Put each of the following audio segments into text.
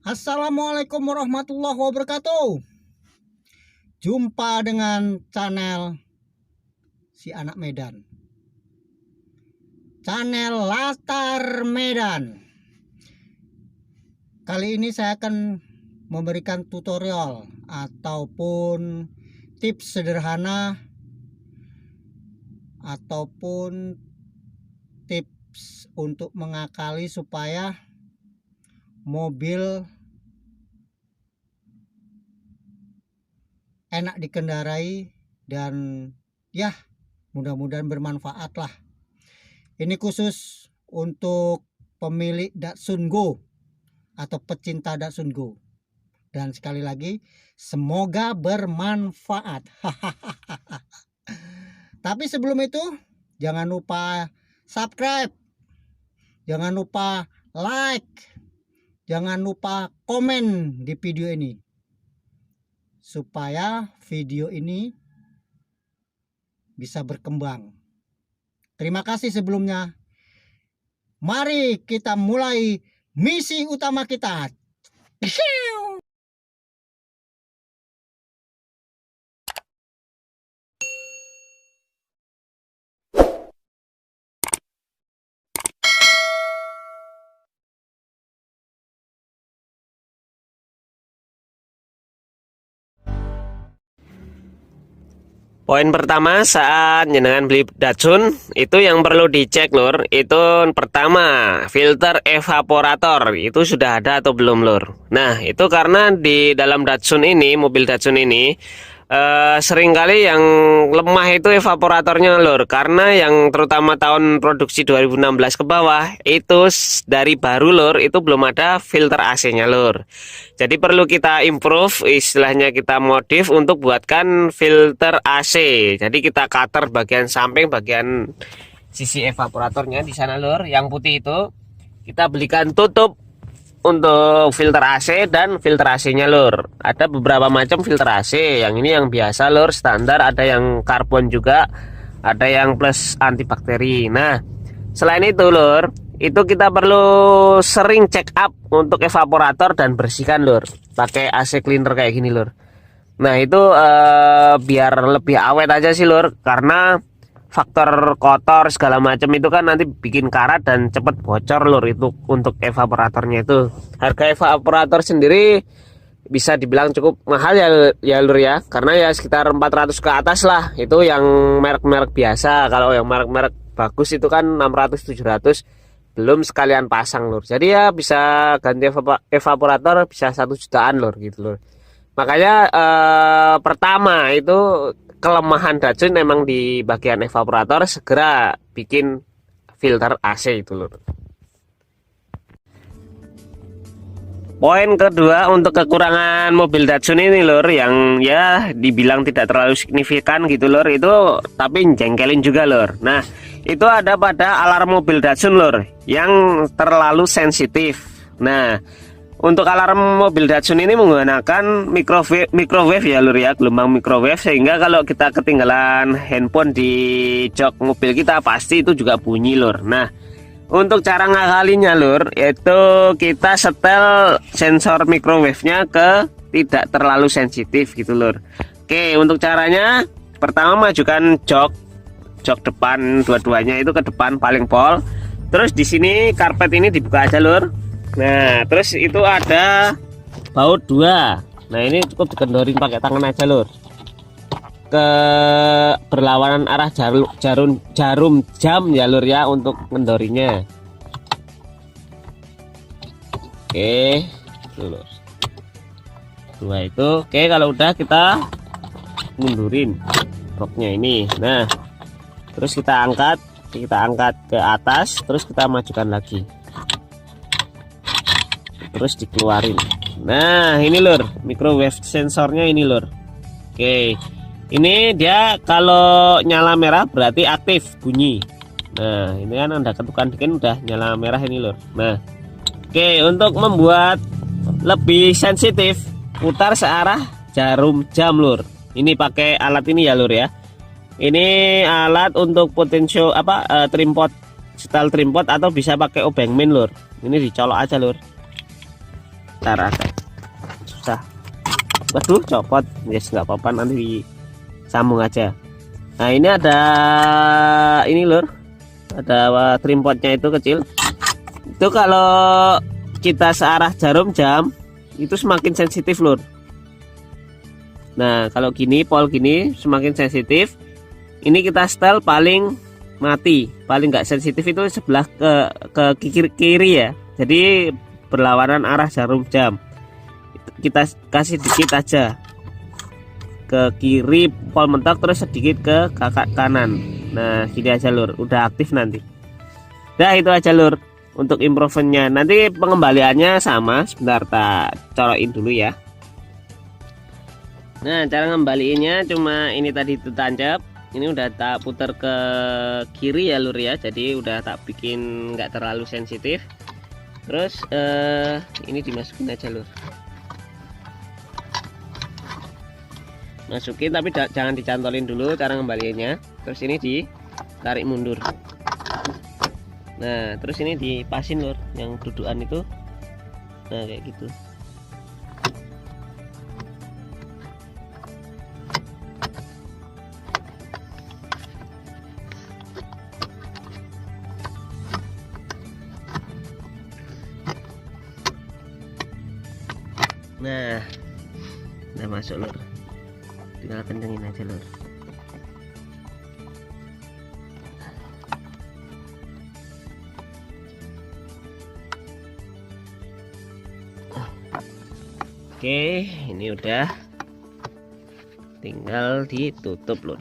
Assalamualaikum warahmatullahi wabarakatuh. Jumpa dengan channel si anak Medan, channel Latar Medan. Kali ini saya akan memberikan tutorial ataupun tips sederhana ataupun tips untuk mengakali supaya mobil enak dikendarai dan ya mudah-mudahan bermanfaat lah. Ini khusus untuk pemilik Datsun Go atau pecinta Datsun Go. Dan sekali lagi semoga bermanfaat. Tapi sebelum itu jangan lupa subscribe, jangan lupa like, jangan lupa komen di video ini supaya video ini bisa berkembang. Terima kasih sebelumnya. Mari kita mulai misi utama kita. Poin pertama saat jenengan beli Datsun itu yang perlu dicek lur, itu pertama filter evaporator itu sudah ada atau belum lur. Nah itu karena di dalam Datsun ini, mobil Datsun ini seringkali yang lemah itu evaporatornya lur, karena yang terutama tahun produksi 2016 ke bawah itu dari baru lur itu belum ada filter AC-nya lur. Jadi perlu kita improve, istilahnya kita modif untuk buatkan filter AC. Jadi kita cutter bagian samping, bagian sisi evaporatornya di sana lur, yang putih itu kita belikan tutup untuk filter AC dan filter AC-nya lur. Ada beberapa macam filter AC. Yang ini yang biasa lur, standar, ada yang karbon juga, ada yang plus antibakteri. Nah, selain itu lur, itu kita perlu sering check up untuk evaporator dan bersihkan lur, pakai AC cleaner kayak gini lur. Nah itu biar lebih awet aja sih lur, karena faktor kotor segala macam itu kan nanti bikin karat dan cepet bocor lur. Itu untuk evaporatornya. Itu harga evaporator sendiri bisa dibilang cukup mahal ya lur ya, karena ya sekitar 400 ke atas lah. Itu yang merek-merek biasa. Kalau yang merek-merek bagus itu kan 600-700, belum sekalian pasang lur. Jadi ya bisa ganti evaporator bisa 1 jutaan lur gitu lur. Makanya pertama itu kelemahan Datsun memang di bagian evaporator, segera bikin filter AC itu lur. Poin kedua untuk kekurangan mobil Datsun ini lur, yang ya dibilang tidak terlalu signifikan gitu lur, itu tapi jengkelin juga lur. Nah itu ada pada alarm mobil Datsun lur yang terlalu sensitif. Nah untuk alarm mobil Datsun ini menggunakan microwave ya lur ya, gelombang microwave, sehingga kalau kita ketinggalan handphone di jok mobil kita pasti itu juga bunyi lur. Nah untuk cara ngakalinya lur, yaitu kita setel sensor microwave-nya ke tidak terlalu sensitif gitu lur. Oke, untuk caranya pertama majukan jok depan dua-duanya itu ke depan paling pol. Terus di sini karpet ini dibuka aja lur. Nah terus itu ada baut 2. Nah ini cukup dikendorin pakai tangan aja lur, ke berlawanan arah jarum jam ya lur ya untuk kendorinya. Oke lur, 2 itu. Oke, kalau udah kita mundurin roknya ini. Nah terus kita angkat ke atas, terus kita majukan lagi, terus dikeluarin. Nah ini lur, microwave sensornya ini lur. Oke, ini dia kalau nyala merah berarti aktif bunyi. Nah ini kan Anda ketukan dikit udah nyala merah ini lur. Nah oke, untuk membuat lebih sensitif putar searah jarum jam lur. Ini pakai alat ini ya lur ya. Ini alat untuk potensio trimpot, style trimpot, atau bisa pakai obeng main lur. Ini dicolok aja lur. Ntar agak susah. Waduh, copot. Yes, nggak apa-apa, nanti sambung aja. Nah, ini ada ini lur, ada trim potnya itu kecil. Itu kalau kita searah jarum jam itu semakin sensitif lur. Nah, kalau gini, pol gini semakin sensitif. Ini kita setel paling mati, paling nggak sensitif itu sebelah ke kiri ya. Jadi berlawanan arah jarum jam. Kita kasih dikit aja ke kiri pol mentok, terus sedikit ke kakak kanan. Nah, gini aja lur, udah aktif nanti. Nah, itu aja lur untuk improvementnya. Nanti pengembaliannya sama, sebentar tak colokin dulu ya. Nah, cara ngembaliinnya cuma ini tadi itu tancap. Ini udah tak putar ke kiri ya lur ya, jadi udah tak bikin nggak terlalu sensitif. Terus ini dimasukin aja lur, masukin tapi jangan dicantolin dulu cara ngembaliinnya. Terus ini ditarik mundur. Nah, terus ini dipasin lur, yang dudukan itu. Nah, kayak gitu. Nah, udah masuk lur, tinggal kencengin aja lur. Oke, ini udah, tinggal ditutup lur.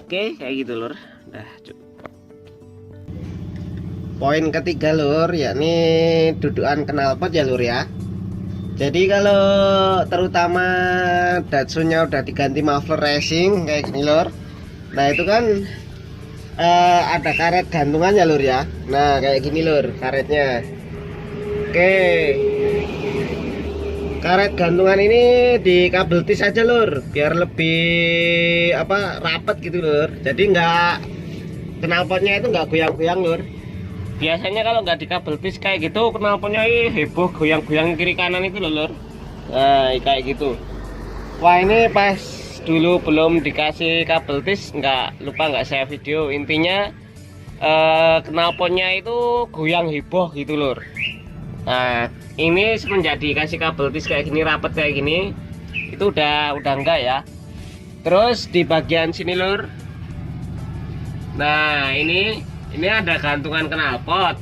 Oke, kayak gitu lur. Udah cukup. Poin ketiga lur, yakni dudukan knalpot ya lur ya. Jadi kalau terutama Datsunnya udah diganti muffler racing kayak gini lur. Nah, itu kan ada karet gantungan ya lur ya. Nah, kayak gini lur karetnya. Oke, karet gantungan ini di kabel tis aja lur, biar lebih rapat gitu lur. Jadi nggak, knalpotnya itu nggak goyang-goyang lur. Biasanya kalau nggak di kabel tis kayak gitu, knalpotnya heboh goyang-goyang kiri kanan itu lur. Nah, kayak gitu. Wah, ini pas dulu belum dikasih kabel tis, nggak saya video. Intinya knalpotnya itu goyang heboh gitu lur. Nah, ini semenjak dikasih kabel tis kayak gini, rapat kayak gini, itu udah enggak ya. Terus di bagian sini lur, nah ini ada gantungan knalpot.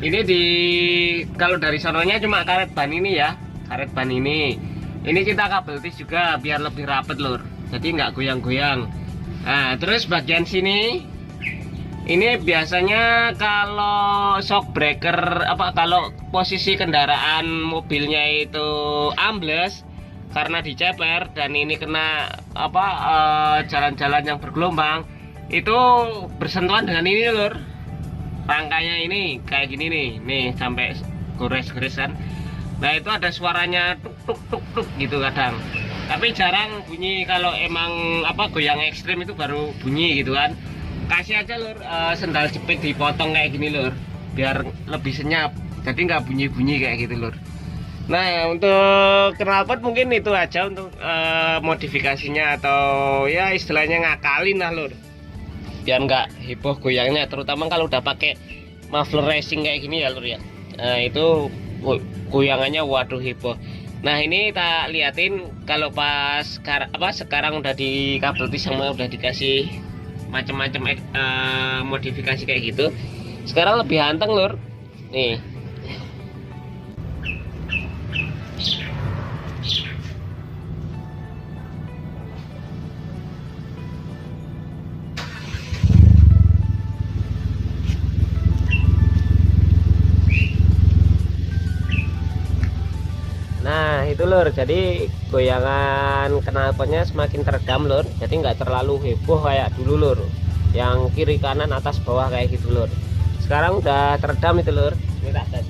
Ini kalau dari sononya cuma karet ban ini ya, karet ban ini. Ini kita kabel tis juga biar lebih rapat lur, jadi nggak goyang-goyang. Nah, terus bagian sini, ini biasanya kalau shock breaker kalau posisi kendaraan mobilnya itu ambles karena diceper dan ini kena jalan-jalan yang bergelombang, itu bersentuhan dengan ini lur. Rangkanya ini kayak gini nih sampai gores-gores kan. Nah, itu ada suaranya tuk tuk tuk tuk gitu kadang. Tapi jarang bunyi, kalau emang goyang ekstrim itu baru bunyi gitu kan. Kasih aja lur sendal jepit dipotong kayak gini lur, biar lebih senyap, jadi nggak bunyi-bunyi kayak gitu lur. Nah, untuk knalpot mungkin itu aja untuk modifikasinya, atau ya istilahnya ngakalin lah lur, biar nggak heboh goyangnya, terutama kalau udah pakai muffler racing kayak gini ya lur ya. Nah, itu goyangannya waduh heboh. Nah, ini tak liatin kalau pas sekarang udah di kabel tis sama udah dikasih macam-macam modifikasi kayak gitu, sekarang lebih anteng lur nih. Nah, itu lur, jadi goyangan knalpotnya semakin teredam lur, jadi nggak terlalu heboh kayak dulu lur, yang kiri kanan atas bawah kayak gitu lur. Sekarang udah teredam itu lur. Ini tak tes.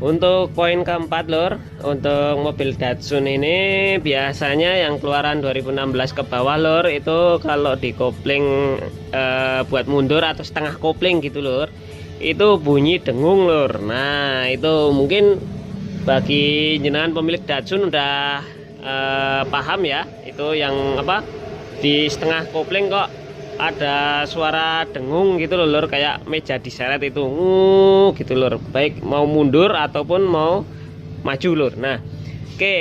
Untuk poin keempat lur, untuk mobil Datsun ini biasanya yang keluaran 2016 ke bawah lur, itu kalau di kopling buat mundur atau setengah kopling gitu lur, itu bunyi dengung lur. Nah itu mungkin bagi jenengan pemilik Datsun udah paham ya, itu yang apa, di setengah kopling kok ada suara dengung gitu loh lur, kayak meja diseret itu gitu lur, baik mau mundur ataupun mau maju lur. Nah oke,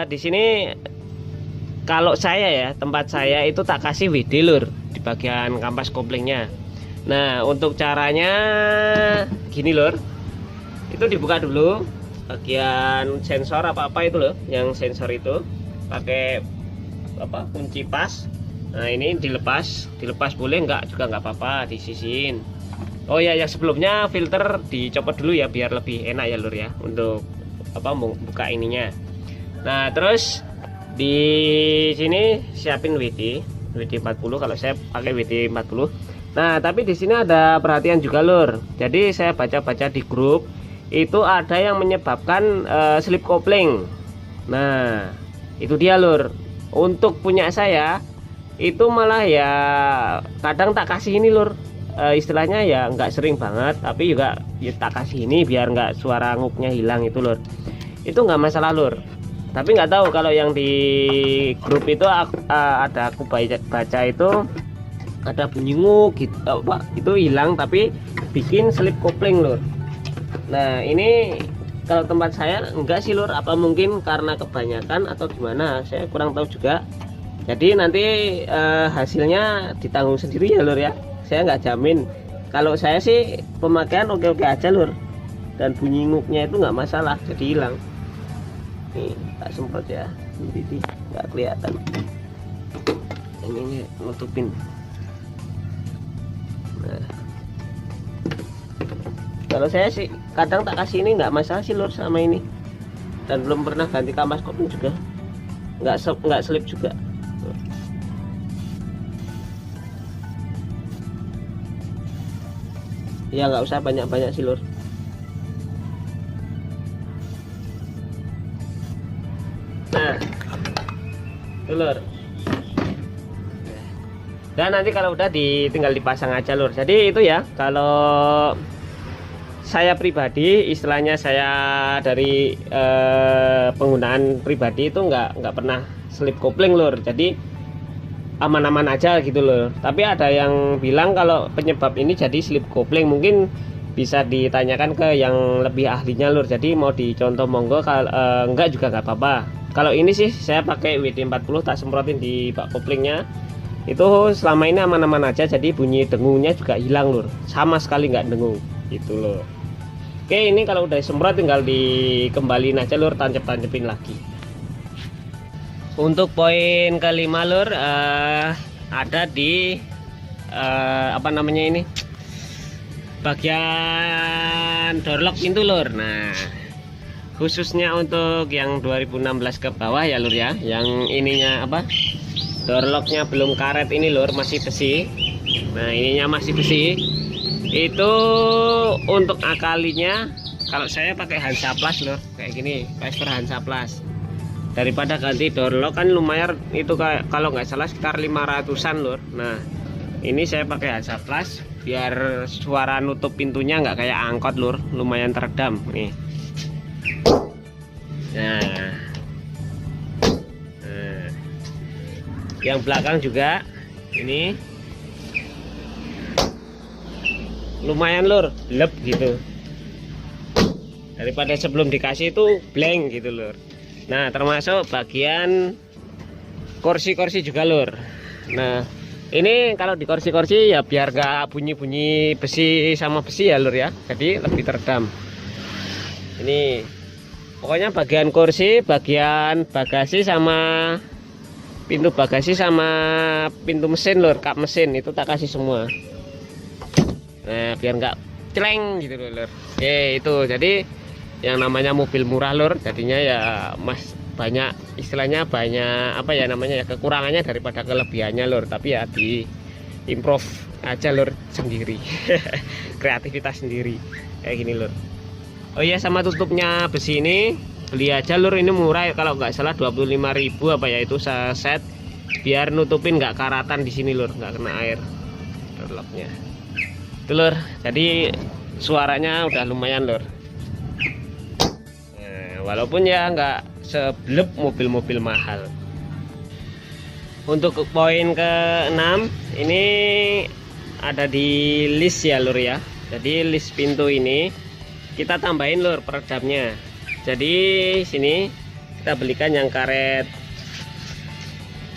di sini kalau saya ya, tempat saya itu tak kasih WD lur di bagian kampas koplingnya. Nah untuk caranya gini lur, itu dibuka dulu bagian sensor apa-apa itu loh, yang sensor itu pakai apa, kunci pas. Nah ini dilepas boleh, enggak juga nggak apa-apa, disisihin. Oh ya, yang sebelumnya filter dicopot dulu ya biar lebih enak ya lur ya, untuk apa, buka ininya. Nah terus di sini siapin WD 40, kalau saya pakai WD 40. Nah tapi di sini ada perhatian juga lur, jadi saya baca-baca di grup itu ada yang menyebabkan slip kopling. Nah itu dia lur, untuk punya saya itu malah ya kadang tak kasih ini lur, istilahnya ya nggak sering banget, tapi juga ya tak kasih ini biar nggak suara nguknya hilang itu lur, itu nggak masalah lur. Tapi nggak tahu kalau yang di grup itu ada aku baca itu ada bunyi nguk gitu, apa itu hilang tapi bikin slip kopling lur. Nah ini kalau tempat saya enggak sih lur, apa mungkin karena kebanyakan atau gimana, saya kurang tahu juga. Jadi nanti hasilnya ditanggung sendiri ya lur ya, saya nggak jamin. Kalau saya sih pemakaian oke-oke aja lur, dan bunyi nguknya itu nggak masalah, jadi hilang. Nih tak semprot ya, ini nggak kelihatan, ini nutupin. Nah kalau saya sih kadang tak kasih ini nggak masalah sih lur sama ini, dan belum pernah ganti kampas kopling juga, nggak slip juga. Ya nggak usah banyak-banyak sih lur. Nah itu lur, dan nanti kalau udah tinggal dipasang aja lur. Jadi itu ya, kalau saya pribadi, istilahnya saya dari penggunaan pribadi itu nggak pernah slip kopling lur, jadi aman-aman aja gitu loh. Tapi ada yang bilang kalau penyebab ini jadi slip kopling, mungkin bisa ditanyakan ke yang lebih ahlinya lur. Jadi mau dicontoh monggo, kalau enggak juga nggak apa-apa. Kalau ini sih saya pakai WD 40, tak semprotin di bak koplingnya, itu selama ini aman-aman aja, jadi bunyi dengungnya juga hilang lur, sama sekali nggak dengung gitu loh. Oke, ini kalau udah semprot tinggal dikembalin aja lur, tancap-tancapin lagi. Untuk poin kelima lur, ada di apa namanya ini, bagian door lock pintu lur. Nah khususnya untuk yang 2016 ke bawah ya lur ya, yang ininya apa, door locknya belum karet ini lur, masih besi. Nah ininya masih besi, itu untuk akalinya kalau saya pakai Hansaplast lur, kayak gini, plaster Hansaplast. Daripada ganti door lock kan lumayan itu, kayak kalau nggak salah sekitar 500-an lur. Nah ini saya pakai Hansaplast biar suara nutup pintunya nggak kayak angkot lur, lumayan teredam nih. Nah yang belakang juga ini lumayan lur, lep gitu, daripada sebelum dikasih itu blank gitu lur. Nah termasuk bagian kursi-kursi juga lur. Nah ini kalau di kursi-kursi ya biar gak bunyi-bunyi besi sama besi ya lur ya, jadi lebih teredam. Ini pokoknya bagian kursi, bagian bagasi sama pintu bagasi sama pintu mesin lur, kap mesin itu tak kasih semua. Nah biar nggak celeng gitu lur. Oke itu, jadi yang namanya mobil murah lur, jadinya ya mas banyak, istilahnya banyak apa ya namanya ya, kekurangannya daripada kelebihannya lur. Tapi ya di improve aja lur sendiri kreativitas sendiri kayak gini lur. Oh iya, sama tutupnya besi ini beli aja lur, ini murah kalau nggak salah 25.000 apa ya itu set, biar nutupin nggak karatan di sini lur, nggak kena air locknya itu lur. Jadi suaranya udah lumayan lur. Nah, walaupun ya nggak sebleb mobil-mobil mahal. Untuk poin ke-6 ini ada di list ya lur ya. Jadi list pintu ini kita tambahin lur peredamnya. Jadi sini kita belikan yang karet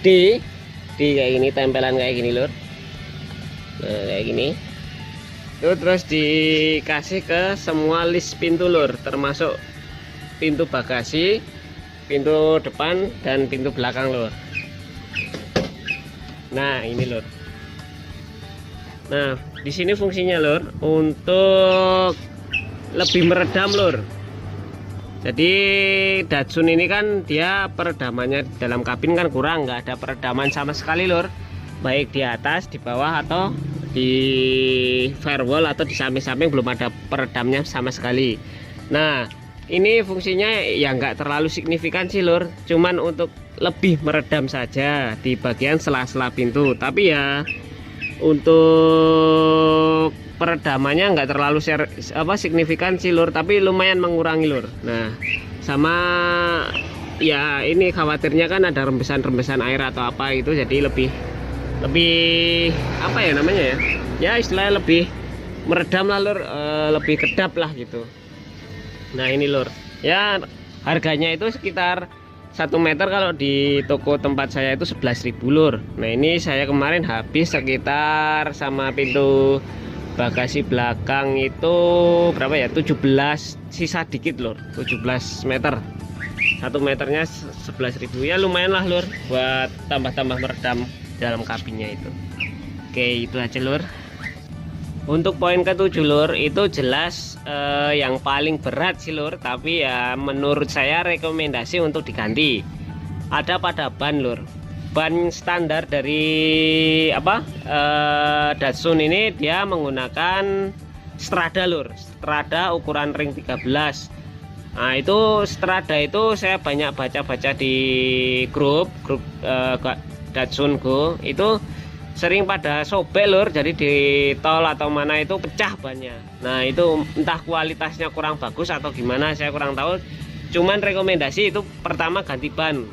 D kayak gini, tempelan kayak gini lur. Nah kayak gini itu terus dikasih ke semua list pintu lur, termasuk pintu bagasi, pintu depan dan pintu belakang lur. Nah ini lur. Nah di sini fungsinya lur untuk lebih meredam lur. Jadi Datsun ini kan dia peredamannya dalam kabin kan kurang, nggak ada peredaman sama sekali lur, baik di atas, di bawah, atau di firewall atau di samping-samping belum ada peredamnya sama sekali. Nah ini fungsinya ya nggak terlalu signifikan sih lur, cuman untuk lebih meredam saja di bagian sela-sela pintu, tapi ya untuk peredamannya nggak terlalu signifikan sih lur, tapi lumayan mengurangi lur. Nah sama ya ini khawatirnya kan ada rembesan-rembesan air atau apa itu, jadi lebih apa ya namanya ya istilahnya lebih meredam lah lur, lebih kedap lah gitu. Nah ini lur ya, harganya itu sekitar 1 meter kalau di toko tempat saya itu 11.000 lur. Nah ini saya kemarin habis sekitar sama pintu bagasi belakang itu berapa ya, 17, sisa dikit lur, 17 meter. 1 meternya 11.000 ya, lumayan lah lur buat tambah-tambah meredam dalam kabinnya itu. Oke itu aja lur. Untuk poin ke-7 lur, itu jelas yang paling berat sih lur, tapi ya menurut saya rekomendasi untuk diganti. Ada pada ban lur. Ban standar dari Datsun ini dia menggunakan Strada lur, Strada ukuran ring 13. Nah itu Strada itu saya banyak baca-baca di grup Datsun Go, itu sering pada sobek lur, jadi di tol atau mana itu pecah bannya. Nah itu entah kualitasnya kurang bagus atau gimana, saya kurang tahu. Cuman rekomendasi itu pertama ganti ban,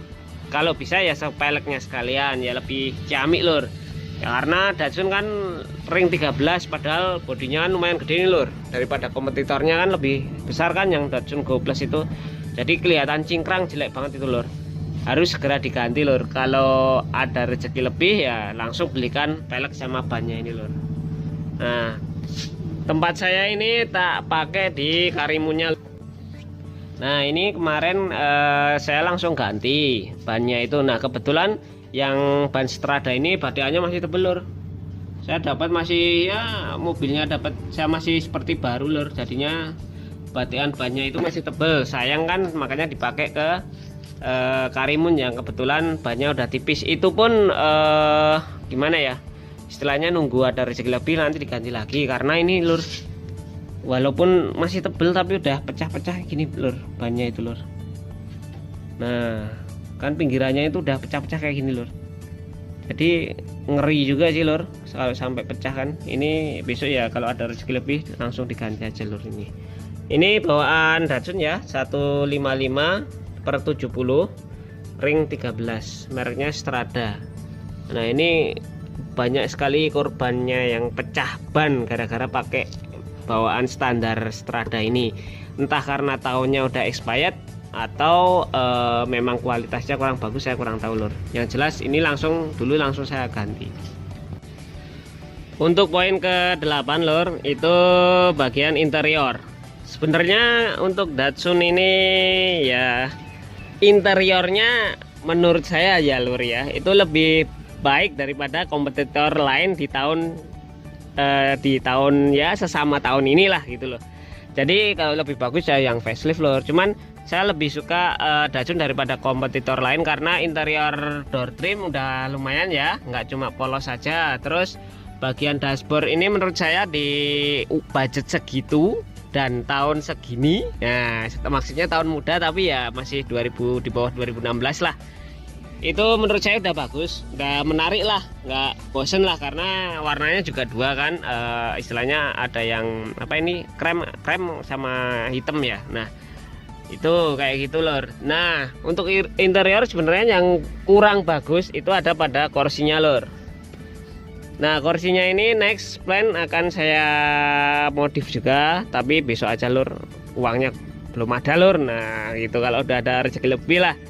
kalau bisa ya sepeleknya sekalian, ya lebih ciamik lur ya, karena Datsun kan ring 13 padahal bodinya kan lumayan gede nih lur, daripada kompetitornya kan lebih besar kan yang Datsun Go Plus itu, jadi kelihatan cingkrang, jelek banget itu lur. Harus segera diganti lur. Kalau ada rezeki lebih ya langsung belikan pelek sama bannya ini lur. Nah tempat saya ini tak pakai di Karimunnya. Nah ini kemarin saya langsung ganti bannya itu. Nah kebetulan yang ban Strada ini bateannya masih tebel lur. Saya dapat masih ya, mobilnya dapat saya masih seperti baru lur, jadinya batean bannya itu masih tebel. Sayang kan, makanya dipakai ke Karimun yang kebetulan bannya udah tipis. Itu pun gimana ya istilahnya, nunggu ada rezeki lebih nanti diganti lagi, karena ini lur walaupun masih tebel tapi udah pecah-pecah gini lur bannya itu lur. Nah kan pinggirannya itu udah pecah-pecah kayak gini lur, jadi ngeri juga sih lur kalau sampai pecah kan. Ini besok ya kalau ada rezeki lebih langsung diganti aja lur. Ini bawaan Datsun ya, 155/70 ring 13, mereknya Strada. Nah ini banyak sekali korbannya yang pecah ban gara-gara pakai bawaan standar Strada ini, entah karena tahunnya udah expired atau memang kualitasnya kurang bagus, saya kurang tahu lur. Yang jelas ini langsung saya ganti. Untuk poin ke-8 lur, itu bagian interior. Sebenarnya untuk Datsun ini ya interiornya menurut saya ya lur ya, itu lebih baik daripada kompetitor lain di tahun ya sesama tahun inilah gitu loh. Jadi kalau lebih bagus ya yang facelift lur. Cuman saya lebih suka Datsun daripada kompetitor lain karena interior door trim udah lumayan ya, nggak cuma polos saja. Terus bagian dashboard ini menurut saya di budget segitu dan tahun segini. Nah, maksudnya tahun muda tapi ya masih 2000, di bawah 2016 lah. Itu menurut saya udah bagus, udah menarik lah, nggak bosen lah, karena warnanya juga dua kan, istilahnya ada yang apa ini, krem sama hitam ya. Nah itu kayak gitu lor. Nah untuk interior sebenarnya yang kurang bagus itu ada pada kursinya lor. Nah kursinya ini next plan akan saya modif juga, tapi besok aja lor, uangnya belum ada lor. Nah itu kalau udah ada rezeki lebih lah.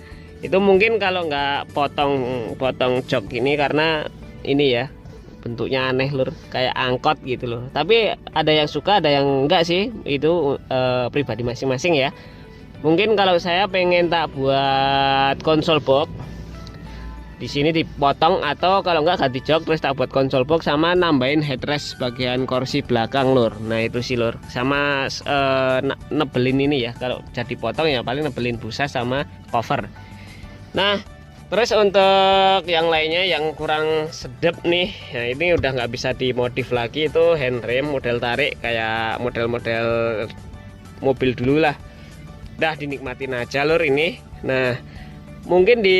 Itu mungkin kalau nggak potong jok ini, karena ini ya bentuknya aneh lur, kayak angkot gitu loh. Tapi ada yang suka, ada yang enggak sih, itu pribadi masing-masing ya. Mungkin kalau saya pengen tak buat konsol box, di sini dipotong, atau kalau enggak ganti jok terus tak buat konsol box sama nambahin headrest bagian kursi belakang lur. Nah itu sih lur, sama nebelin ini ya, kalau jadi potong ya paling nebelin busa sama cover. Nah terus untuk yang lainnya yang kurang sedep nih, nah ini udah nggak bisa dimodif lagi, itu handrem model tarik kayak model-model mobil dulu lah, udah dinikmatin aja lur ini. Nah mungkin di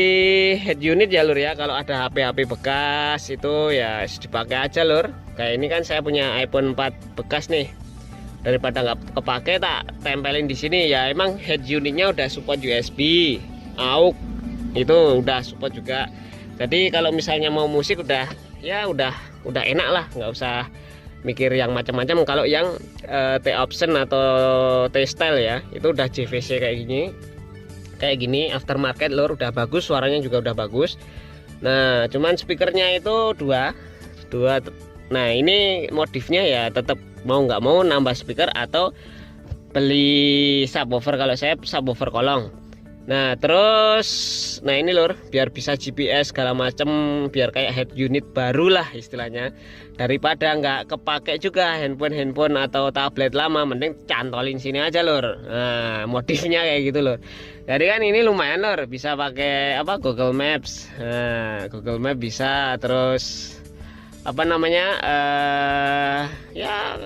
head unit ya lur ya, kalau ada HP bekas itu ya dipakai aja lur. Kayak ini kan saya punya iPhone 4 bekas nih, daripada nggak kepake tak tempelin di sini ya. Emang head unitnya udah support USB, AUX, itu udah support juga. Jadi kalau misalnya mau musik udah enak lah, nggak usah mikir yang macam-macam. Kalau yang T option atau T style ya, itu udah JVC kayak gini aftermarket lor, udah bagus, suaranya juga udah bagus. Nah cuman speakernya itu dua. Nah ini modifnya ya tetap mau nggak mau nambah speaker atau beli subwoofer, kalau saya subwoofer kolong. Nah terus, nah ini lur, biar bisa GPS segala macem, biar kayak head unit baru lah istilahnya, daripada nggak kepake juga handphone atau tablet lama, mending cantolin sini aja lur. Nah modifnya kayak gitu lur. Jadi kan ini lumayan lur, bisa pakai apa, Google Maps. Nah Google Maps bisa, terus apa namanya, ya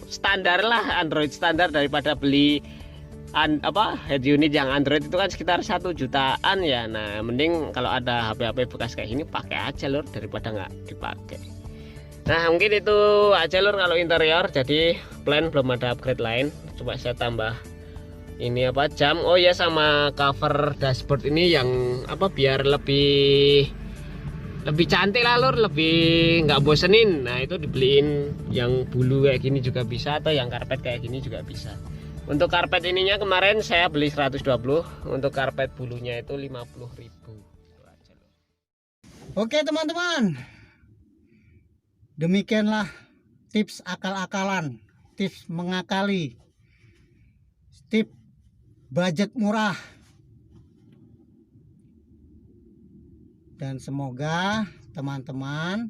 standar lah, Android standar, daripada beli head unit yang Android itu kan sekitar 1 jutaan ya. Nah mending kalau ada HP bekas kayak ini pakai aja lur, daripada nggak dipakai. Nah mungkin itu aja lur kalau interior. Jadi plan belum ada upgrade lain, coba saya tambah ini apa, jam. Oh ya, sama cover dashboard ini yang apa, biar lebih cantik lah lur, lebih nggak bosenin. Nah itu dibeliin yang bulu kayak gini juga bisa, atau yang karpet kayak gini juga bisa. Untuk karpet ininya kemarin saya beli 120, untuk karpet bulunya itu 50.000. Oke teman-teman, demikianlah tips akal-akalan, tips mengakali, tips budget murah. Dan semoga teman-teman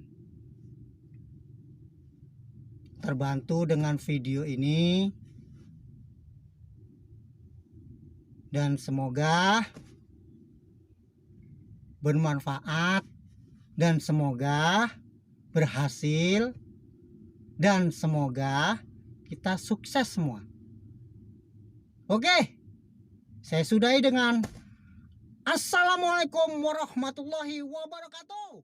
terbantu dengan video ini, dan semoga bermanfaat, dan semoga berhasil, dan semoga kita sukses semua. Oke, saya sudahi dengan Assalamualaikum warahmatullahi wabarakatuh.